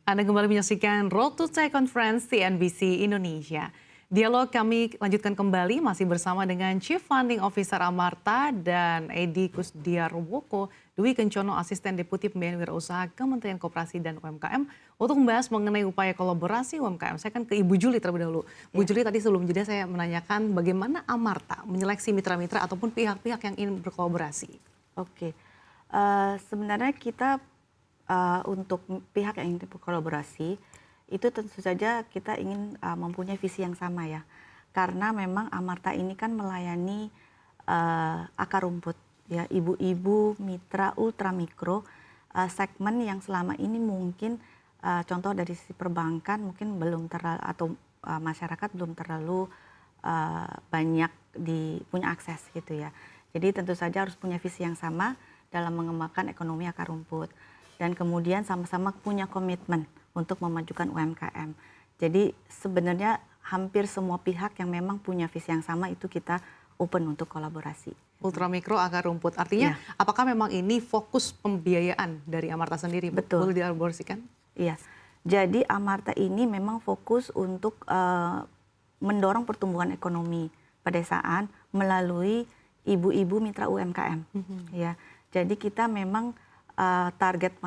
Anda kembali menyaksikan Road to Tech Conference CNBC Indonesia. Dialog kami lanjutkan kembali masih bersama dengan Chief Funding Officer Amarta dan Edi Kusdiarwoko, Dwi Kencono, Asisten Deputi Pembiayaan Wirausaha Kementerian Koperasi dan UMKM untuk membahas mengenai upaya kolaborasi UMKM. Saya akan ke Ibu Juli terlebih dahulu. Bu Juli, tadi sebelum jeda saya menanyakan bagaimana Amarta menyeleksi mitra-mitra ataupun pihak-pihak yang ingin berkolaborasi. Oke, sebenarnya kita untuk pihak yang ingin berkolaborasi itu tentu saja kita ingin mempunyai visi yang sama ya, karena memang Amarta ini kan melayani akar rumput ya, ibu-ibu, mitra, ultra mikro, segmen yang selama ini mungkin contoh dari sisi perbankan mungkin belum terlalu atau masyarakat belum terlalu banyak punya akses gitu ya. Jadi tentu saja harus punya visi yang sama dalam mengembangkan ekonomi akar rumput. Dan kemudian sama-sama punya komitmen untuk memajukan UMKM. Jadi sebenarnya hampir semua pihak yang memang punya visi yang sama itu kita open untuk kolaborasi. Ultramikro akar rumput, artinya apakah memang ini fokus pembiayaan dari Amarta sendiri? Betul. Boleh dielaborasikan? Iya, jadi Amarta ini memang fokus untuk mendorong pertumbuhan ekonomi pedesaan melalui ibu-ibu mitra UMKM. Ya, jadi kita memang target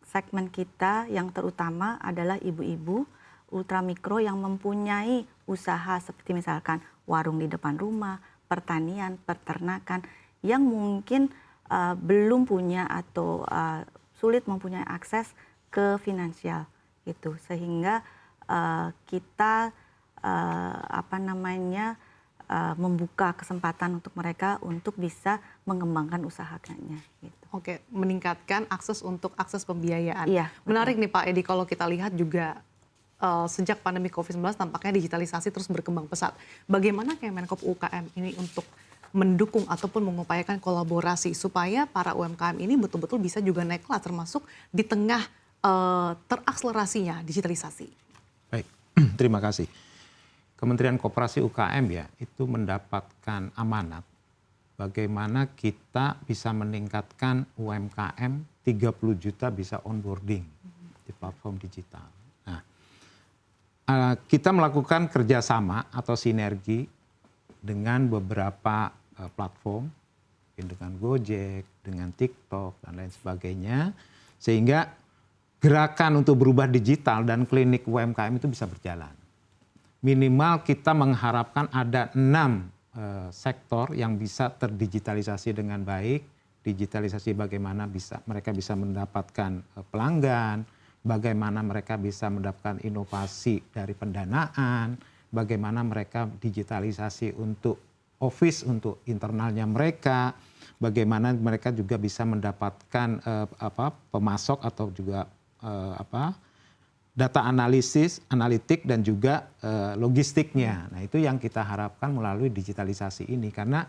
segmen kita yang terutama adalah ibu-ibu ultramikro yang mempunyai usaha seperti misalkan warung di depan rumah, pertanian, peternakan yang mungkin belum punya atau sulit mempunyai akses ke finansial gitu, sehingga kita membuka kesempatan untuk mereka untuk bisa mengembangkan usahanya. Gitu. Oke, meningkatkan akses pembiayaan. Iya, menarik nih Pak Edi, kalau kita lihat juga sejak pandemi COVID-19 tampaknya digitalisasi terus berkembang pesat. Bagaimana Kemenkop UKM ini untuk mendukung ataupun mengupayakan kolaborasi supaya para UMKM ini betul-betul bisa juga naik kelas termasuk di tengah terakselerasinya digitalisasi? Baik, terima kasih. Kementerian Koperasi UKM ya itu mendapatkan amanat bagaimana kita bisa meningkatkan UMKM 30 juta bisa onboarding di platform digital. Nah, kita melakukan kerjasama atau sinergi dengan beberapa platform, dengan Gojek, dengan TikTok dan lain sebagainya, sehingga gerakan untuk berubah digital dan klinik UMKM itu bisa berjalan. Minimal kita mengharapkan ada 6 sektor yang bisa terdigitalisasi dengan baik. Digitalisasi bagaimana mereka bisa mendapatkan pelanggan, bagaimana mereka bisa mendapatkan inovasi dari pendanaan, bagaimana mereka digitalisasi untuk office, untuk internalnya mereka, bagaimana mereka juga bisa mendapatkan pemasok atau juga data analitik dan juga logistiknya. Nah itu yang kita harapkan melalui digitalisasi ini. Karena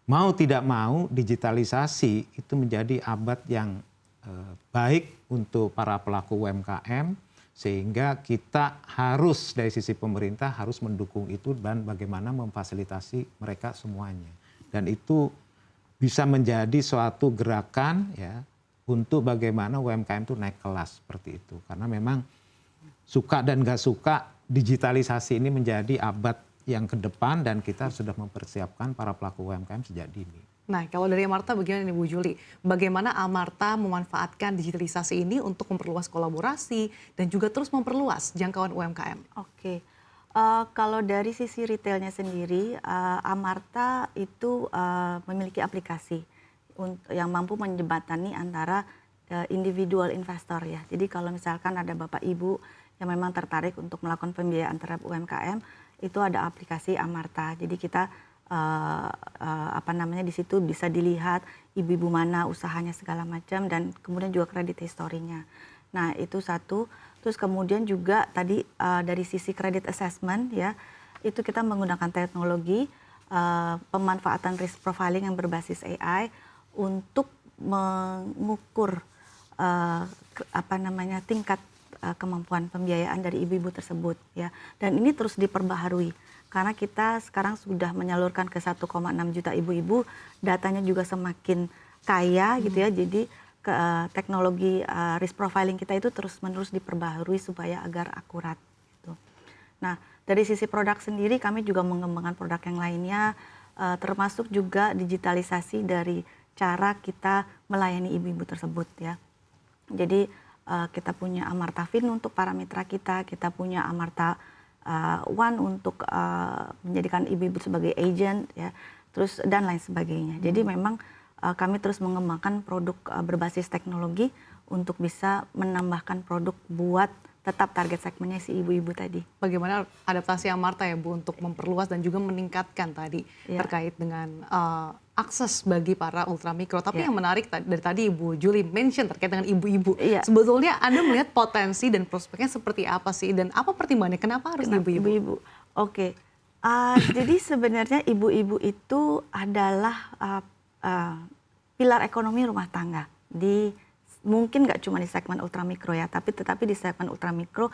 mau tidak mau digitalisasi itu menjadi abad yang baik untuk para pelaku UMKM. Sehingga kita harus dari sisi pemerintah harus mendukung itu dan bagaimana memfasilitasi mereka semuanya. Dan itu bisa menjadi suatu gerakan ya, untuk bagaimana UMKM itu naik kelas seperti itu. Karena memang suka dan gak suka digitalisasi ini menjadi abad yang ke depan dan kita sudah mempersiapkan para pelaku UMKM sejak dini. Nah kalau dari Amarta bagaimana nih Bu Juli? Bagaimana Amarta memanfaatkan digitalisasi ini untuk memperluas kolaborasi dan juga terus memperluas jangkauan UMKM? Oke, kalau dari sisi retailnya sendiri, Amarta itu memiliki aplikasi yang mampu menjembatani antara individual investor ya. Jadi kalau misalkan ada Bapak Ibu yang memang tertarik untuk melakukan pembiayaan terhadap UMKM, itu ada aplikasi Amarta. Jadi kita di situ bisa dilihat ibu-ibu mana usahanya segala macam dan kemudian juga kredit historinya. Nah, itu satu. Terus kemudian juga tadi dari sisi credit assessment ya, itu kita menggunakan teknologi pemanfaatan risk profiling yang berbasis AI untuk mengukur tingkat kemampuan pembiayaan dari ibu-ibu tersebut ya. Dan ini terus diperbaharui karena kita sekarang sudah menyalurkan ke 1,6 juta ibu-ibu, datanya juga semakin kaya gitu ya. Jadi teknologi risk profiling kita itu terus-menerus diperbaharui supaya agar akurat. Gitu. Nah, dari sisi produk sendiri kami juga mengembangkan produk yang lainnya, termasuk juga digitalisasi dari cara kita melayani ibu-ibu tersebut ya. Jadi kita punya Amarta Fin untuk para mitra kita punya Amarta One untuk menjadikan ibu-ibu sebagai agent ya, terus dan lain sebagainya. Jadi memang kami terus mengembangkan produk berbasis teknologi untuk bisa menambahkan produk buat tetap target segmennya si ibu-ibu tadi. Bagaimana adaptasi Amarta ya Bu untuk memperluas dan juga meningkatkan tadi terkait dengan akses bagi para ultramikro. Tapi yang menarik dari tadi Ibu Julie mention terkait dengan ibu-ibu. Sebetulnya Anda melihat potensi dan prospeknya seperti apa sih? Dan apa pertimbangannya? Kenapa harus ibu-ibu? Oke. Jadi sebenarnya ibu-ibu itu adalah pilar ekonomi rumah tangga. Mungkin nggak cuma di segmen ultramikro ya, tetapi di segmen ultramikro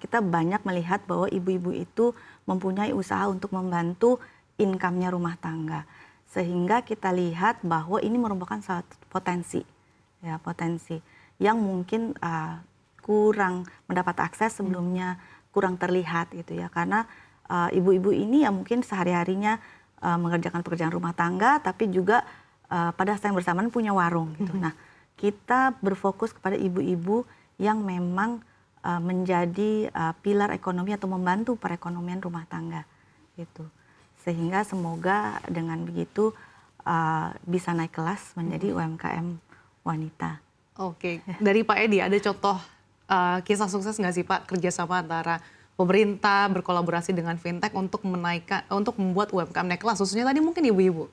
kita banyak melihat bahwa ibu-ibu itu mempunyai usaha untuk membantu income-nya rumah tangga. Sehingga kita lihat bahwa ini merupakan suatu potensi yang mungkin kurang mendapat akses sebelumnya, kurang terlihat gitu ya. Karena ibu-ibu ini ya mungkin sehari-harinya mengerjakan pekerjaan rumah tangga, tapi juga pada saat yang bersamaan punya warung gitu. Nah, kita berfokus kepada ibu-ibu yang memang menjadi pilar ekonomi atau membantu perekonomian rumah tangga gitu. Sehingga semoga dengan begitu bisa naik kelas menjadi UMKM wanita. Oke, dari Pak Edi ada contoh kisah sukses nggak sih Pak kerjasama antara pemerintah berkolaborasi dengan fintech untuk membuat UMKM naik kelas, khususnya tadi mungkin ibu-ibu?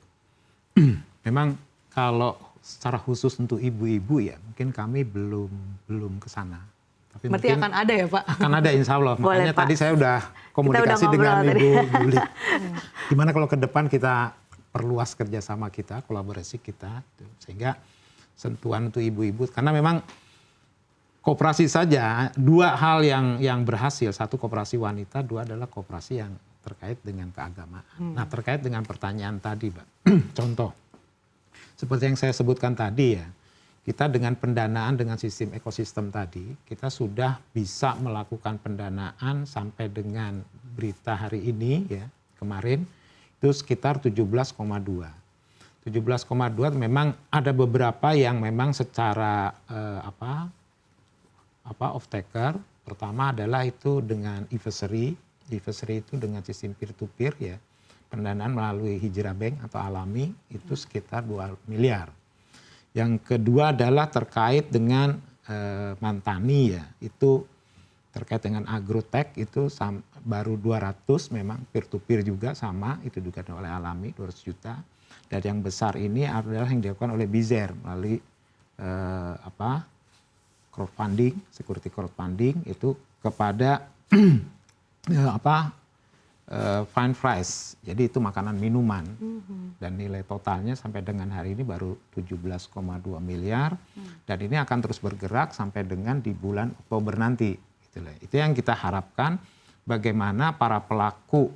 Memang kalau secara khusus untuk ibu-ibu ya mungkin kami belum ke sana. Tapi berarti mungkin akan ada ya Pak? Akan ada insya Allah. Boleh, Makanya Pak. tadi saya udah komunikasi dengan Ibu Julie. Gimana kalau ke depan kita perluas kerjasama kita, kolaborasi kita, sehingga sentuhan untuk ibu-ibu. Karena memang koperasi saja dua hal yang berhasil. Satu koperasi wanita, dua adalah koperasi yang terkait dengan keagamaan. Nah terkait dengan pertanyaan tadi Mbak, contoh. Seperti yang saya sebutkan tadi ya, kita dengan pendanaan dengan sistem ekosistem tadi, kita sudah bisa melakukan pendanaan sampai dengan berita hari ini ya, kemarin itu sekitar 17,2. 17,2 memang ada beberapa yang memang secara off taker. Pertama adalah itu dengan Iversary itu dengan sistem peer to peer ya. Pendanaan melalui Hijrah Bank atau Alami itu sekitar 2 miliar. Yang kedua adalah terkait dengan Mantani ya, itu terkait dengan agrotech itu baru 200 memang peer to peer juga sama, itu juga oleh Alami 200 juta. Dan yang besar ini adalah yang dilakukan oleh Bizer melalui crowdfunding, security crowdfunding itu kepada fine price, jadi itu makanan minuman dan nilai totalnya sampai dengan hari ini baru 17,2 miliar dan ini akan terus bergerak sampai dengan di bulan Oktober nanti. Itu yang kita harapkan bagaimana para pelaku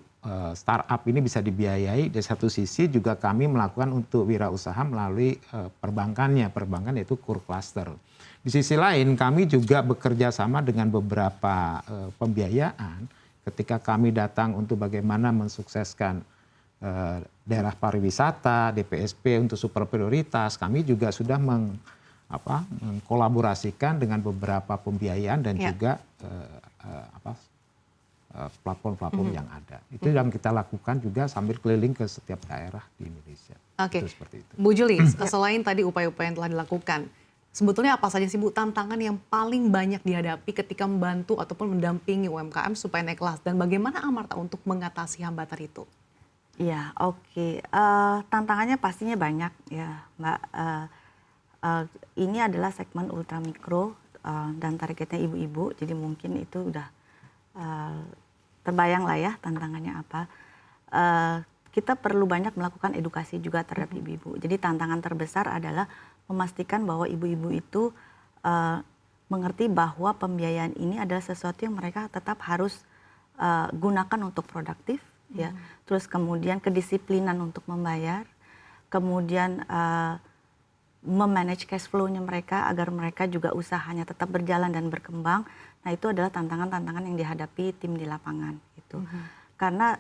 startup ini bisa dibiayai. Di satu sisi juga kami melakukan untuk wirausaha melalui perbankan yaitu Core Cluster. Di sisi lain kami juga bekerja sama dengan beberapa pembiayaan. Ketika kami datang untuk bagaimana mensukseskan daerah pariwisata, DPSP untuk super prioritas, kami juga sudah mengkolaborasikan dengan beberapa pembiayaan dan juga platform-platform yang ada. Itu yang kita lakukan juga sambil keliling ke setiap daerah di Indonesia. Oke, seperti itu. Bu Julie, selain tadi upaya-upaya yang telah dilakukan, sebetulnya apa saja sih Bu tantangan yang paling banyak dihadapi ketika membantu ataupun mendampingi UMKM supaya naik kelas dan bagaimana Amarta untuk mengatasi hambatan itu? Iya, oke. Tantangannya pastinya banyak ya, Mbak. Ini adalah segmen ultramikro dan targetnya ibu-ibu, jadi mungkin itu udah terbayang lah ya tantangannya apa. Kita perlu banyak melakukan edukasi juga terhadap ibu-ibu. Jadi tantangan terbesar adalah memastikan bahwa ibu-ibu itu mengerti bahwa pembiayaan ini adalah sesuatu yang mereka tetap harus gunakan untuk produktif, ya. Terus kemudian kedisiplinan untuk membayar, kemudian memanage cash flow-nya mereka agar mereka juga usahanya tetap berjalan dan berkembang. Nah, itu adalah tantangan-tantangan yang dihadapi tim di lapangan gitu. Karena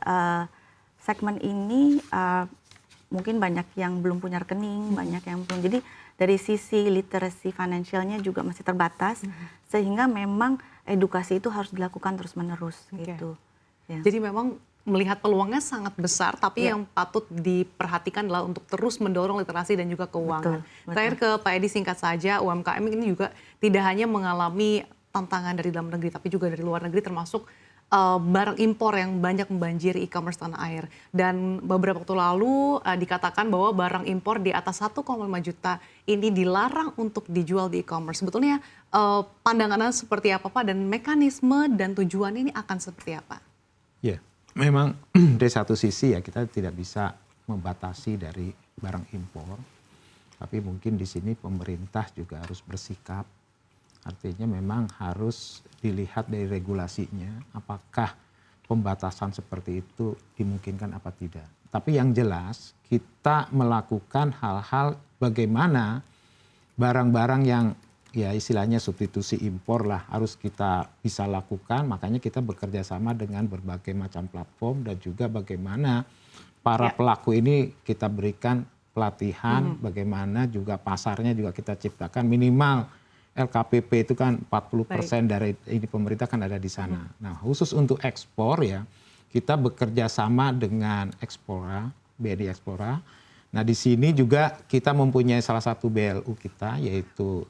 segmen ini mungkin banyak yang belum punya rekening, banyak yang belum. Jadi dari sisi literacy financialnya juga masih terbatas, sehingga memang edukasi itu harus dilakukan terus-menerus gitu. Ya. Jadi memang melihat peluangnya sangat besar, tapi yang patut diperhatikan adalah untuk terus mendorong literasi dan juga keuangan. Betul. Terakhir ke Pak Edi singkat saja, UMKM ini juga tidak hanya mengalami tantangan dari dalam negeri, tapi juga dari luar negeri, termasuk barang impor yang banyak membanjiri e-commerce tanah air. Dan beberapa waktu lalu dikatakan bahwa barang impor di atas 1,5 juta ini dilarang untuk dijual di e-commerce. Sebetulnya pandangannya seperti apa Pak, dan mekanisme dan tujuan ini akan seperti apa? Ya, memang dari satu sisi ya kita tidak bisa membatasi dari barang impor, tapi mungkin di sini pemerintah juga harus bersikap. Artinya memang harus dilihat dari regulasinya, apakah pembatasan seperti itu dimungkinkan apa tidak. Tapi yang jelas kita melakukan hal-hal bagaimana barang-barang yang ya istilahnya substitusi impor lah harus kita bisa lakukan. Makanya kita bekerja sama dengan berbagai macam platform dan juga bagaimana para pelaku ini kita berikan pelatihan, bagaimana juga pasarnya juga kita ciptakan minimal LKPP itu kan 40% dari ini pemerintah kan ada di sana. Nah, khusus untuk ekspor ya, kita bekerja sama dengan Explora, BNI Explora. Nah, di sini juga kita mempunyai salah satu BLU kita yaitu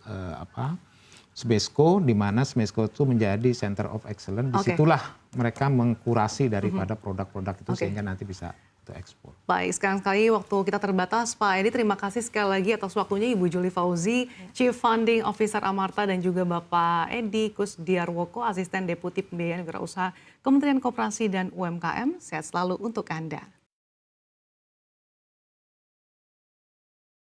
Smesco, di mana Smesco itu menjadi Center of Excellence. Disitulah mereka mengkurasi daripada produk-produk itu sehingga nanti bisa ekspor. Baik, sekali waktu kita terbatas, Pak Edi, terima kasih sekali lagi atas waktunya Ibu Julie Fauzi, Chief Funding Officer Amarta, dan juga Bapak Edi Kusdiarwoko, Asisten Deputi Pembiayaan Wirausaha Kementerian Koperasi dan UMKM. Sehat selalu untuk Anda.